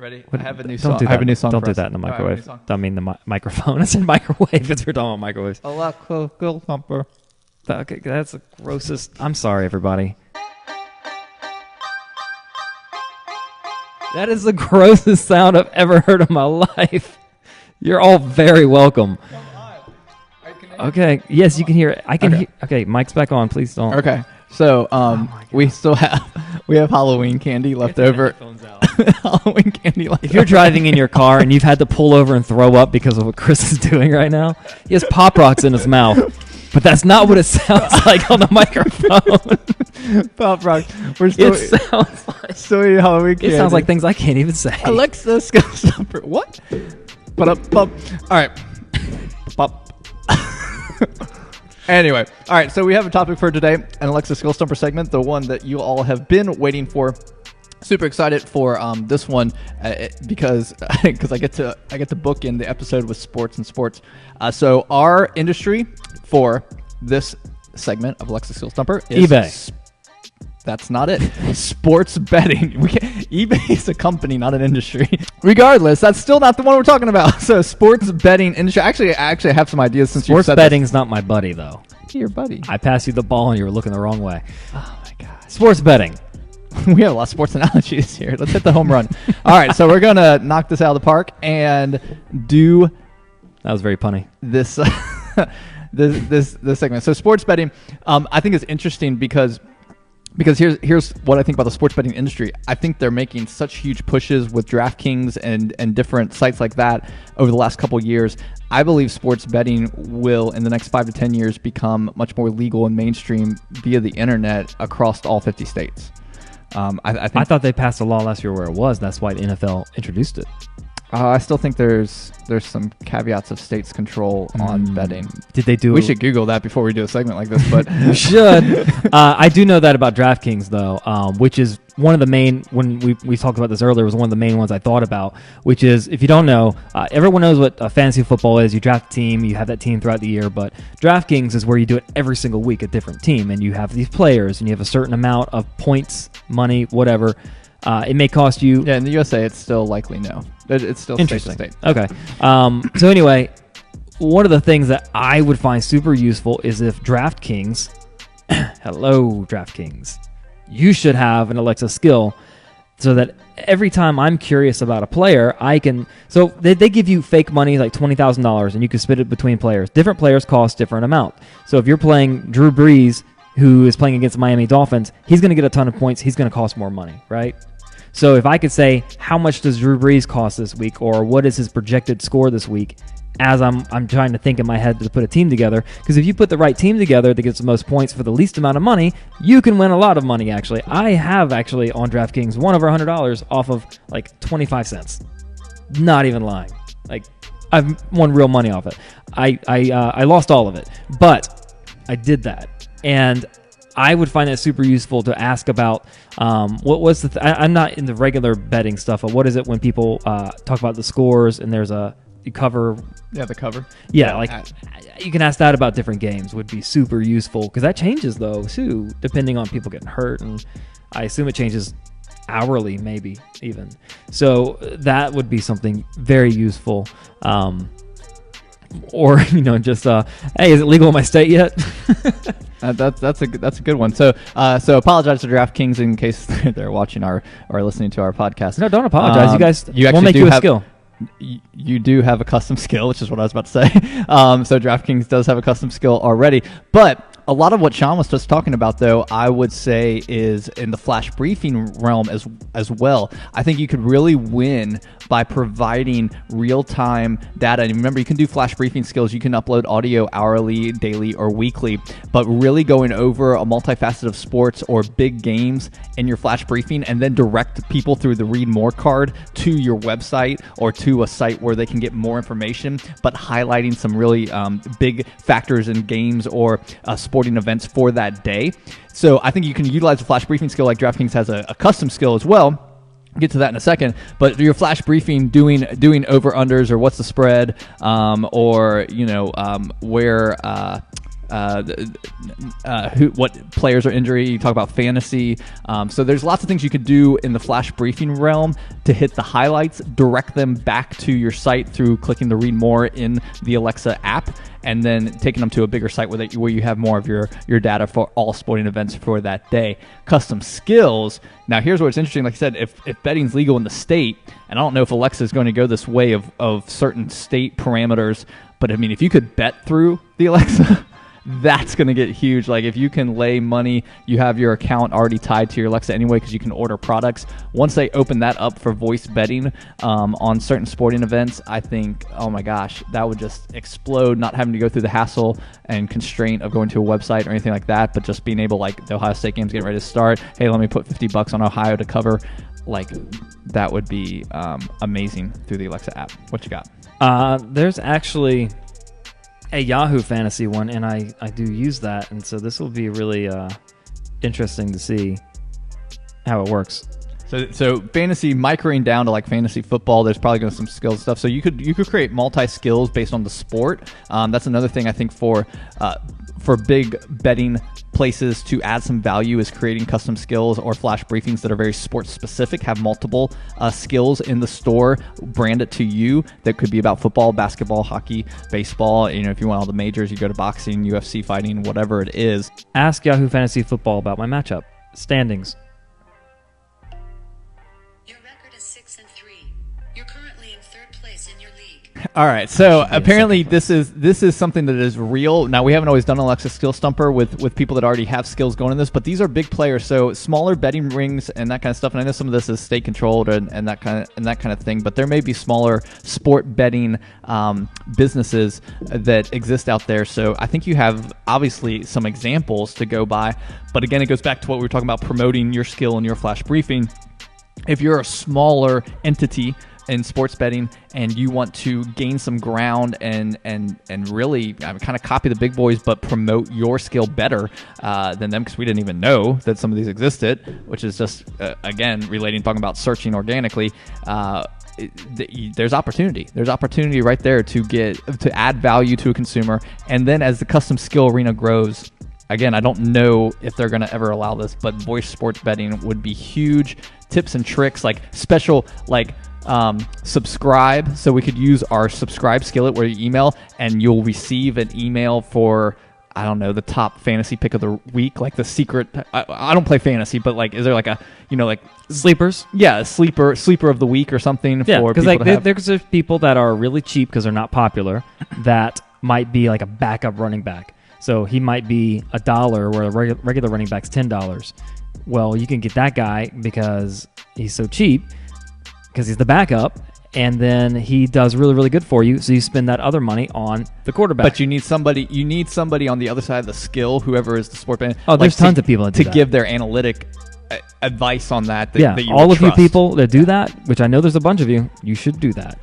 Ready? What, I have a new don't song. Do that. I have a new song. Don't do us. that in the All right, microwave. I mean the microphone. I said microwave because we're talking about microwaves. Alexa, go Stumper. Okay, that's the grossest. I'm sorry, everybody. That is the grossest sound I've ever heard in my life. You're all very welcome. Okay. Yes, you can hear it. I can hear. Okay, mic's back on. Please don't. Okay. So we still have Halloween candy left over. Halloween candy left. If you're driving in your car and you've had to pull over and throw up because of what Chris is doing right now, he has Pop Rocks in his mouth. But that's not what it sounds like on the microphone. Pop Rocks. It sounds like still eating Halloween candy. It sounds like things I can't even say. Alexa, go Stumper. What? But all right. Pop. Anyway, all right, so we have a topic for today, an Alexa Skill Stumper segment, the one that you all have been waiting for. Super excited for this one because I get to book in the episode with sports. So our industry for this segment of Alexa Skill Stumper is eBay. That's not it. Sports betting. eBay is a company, not an industry. Regardless, that's still not the one we're talking about. So, sports betting industry. Actually, I have some ideas since you said sports betting's not my buddy, though. Your buddy. I passed you the ball and you were looking the wrong way. Oh my god. Sports betting. We have a lot of sports analogies here. Let's hit the home run. All right, so we're gonna knock this out of the park and do. That was very punny. This segment. So, sports betting. I think is interesting because here's what I think about the sports betting industry. I think they're making such huge pushes with DraftKings and different sites like that over the last couple of years. I believe sports betting will, in the next 5 to 10 years, become much more legal and mainstream via the internet across all 50 states. I thought they passed a law last year where it was. That's why the NFL introduced it. I still think there's some caveats of states' control on betting. Did they do? We should Google that before we do a segment like this. But we should. I do know that about DraftKings though, which is one of the main. When we talked about this earlier, was one of the main ones I thought about. Which is, if you don't know, everyone knows what fantasy football is. You draft a team, you have that team throughout the year. But DraftKings is where you do it every single week, a different team, and you have these players, and you have a certain amount of points, money, whatever. It may cost you. Yeah, in the USA, it's still likely no. It's still interesting. State to state. Okay. So anyway, one of the things that I would find super useful is if DraftKings, hello DraftKings, you should have an Alexa skill so that every time I'm curious about a player, I can. So they give you fake money like $20,000, and you can split it between players. Different players cost different amount. So if you're playing Drew Brees, who is playing against the Miami Dolphins, he's going to get a ton of points. He's going to cost more money, right? So if I could say, how much does Drew Brees cost this week, or what is his projected score this week, as I'm trying to think in my head to put a team together, because if you put the right team together that gets the most points for the least amount of money, you can win a lot of money, actually. I have actually on DraftKings won over $100 off of like 25 cents. Not even lying. Like, I've won real money off it. I lost all of it, but I did that. And I would find that super useful to ask about what was the I'm not in the regular betting stuff, but what is it when people talk about the scores and there's you cover? Yeah, the cover. Yeah, like you can ask that about different games would be super useful, because that changes though too, depending on people getting hurt, and I assume it changes hourly, maybe even. So that would be something very useful. Or just hey, is it legal in my state yet? That's a good one. So apologize to DraftKings in case they're watching or listening to our podcast. No, don't apologize. We'll actually make you a skill. You do have a custom skill, which is what I was about to say. So DraftKings does have a custom skill already, but a lot of what Sean was just talking about, though, I would say is in the flash briefing realm as well. I think you could really win by providing real-time data. And remember, you can do flash briefing skills. You can upload audio hourly, daily, or weekly, but really going over a multifaceted of sports or big games in your flash briefing, and then direct people through the Read More card to your website or to a site where they can get more information, but highlighting some really big factors in games or sporting events for that day. So I think you can utilize a flash briefing skill like DraftKings has a custom skill as well. Get to that in a second, but your flash briefing doing over unders or what's the spread, or where what players are injury. You talk about fantasy. So there's lots of things you could do in the flash briefing realm to hit the highlights, direct them back to your site through clicking the read more in the Alexa app, and then taking them to a bigger site where you have more of your data for all sporting events for that day. Custom skills. Now here's what's interesting. Like I said, if betting's legal in the state, and I don't know if Alexa is going to go this way of certain state parameters, but I mean, if you could bet through the Alexa, that's going to get huge. Like if you can lay money, you have your account already tied to your Alexa anyway because you can order products. Once they open that up for voice betting on certain sporting events, I think, oh my gosh, that would just explode, not having to go through the hassle and constraint of going to a website or anything like that, but just being able, like the Ohio State game's getting ready to start. Hey, let me put $50 on Ohio to cover. Like that would be amazing through the Alexa app. What you got? There's actually a Yahoo Fantasy one, and I do use that, and so this will be really interesting to see how it works. So fantasy microing down to like fantasy football, there's probably going to be some skill stuff. So you could create multi-skills based on the sport. That's another thing I think for big betting places to add some value is creating custom skills or flash briefings that are very sports specific, have multiple skills in the store, brand it to you. That could be about football, basketball, hockey, baseball. If you want all the majors, you go to boxing, UFC fighting, whatever it is. Ask Yahoo Fantasy Football about my matchup standings. Your record is 6-3. You're currently in third place in your league. All right, so apparently this is something that is real. Now, we haven't always done Alexa Skill Stumper with people that already have skills going in this, but these are big players, so smaller betting rings and that kind of stuff. And I know some of this is state controlled and that kind of thing, but there may be smaller sport betting businesses that exist out there. So I think you have obviously some examples to go by, but again, it goes back to what we were talking about, promoting your skill in your flash briefing. If you're a smaller entity in sports betting and you want to gain some ground and really kind of copy the big boys but promote your skill better than them, because we didn't even know that some of these existed, which is just again talking about searching organically. There's opportunity right there to add value to a consumer. And then as the custom skill arena grows, again, I don't know if they're going to ever allow this, but voice sports betting would be huge. Tips and tricks, like special, like subscribe. So we could use our subscribe skillet where you email and you'll receive an email for, I don't know, the top fantasy pick of the week, like the secret. I don't play fantasy, but like, is there like a, like sleepers? Yeah, sleeper of the week or something. Yeah, for because people like there's people that are really cheap because they're not popular that might be like a backup running back. So he might be $1 where a regular running back's $10. Well, you can get that guy because he's so cheap, because he's the backup, and then he does really, really good for you. So you spend that other money on the quarterback. But you need somebody on the other side of the skill, whoever is the sport fan. Oh, there's tons of people that do that. Give their analytic advice on that. Yeah, that you all of trust. you people that do that, which I know there's a bunch of you, you should do that.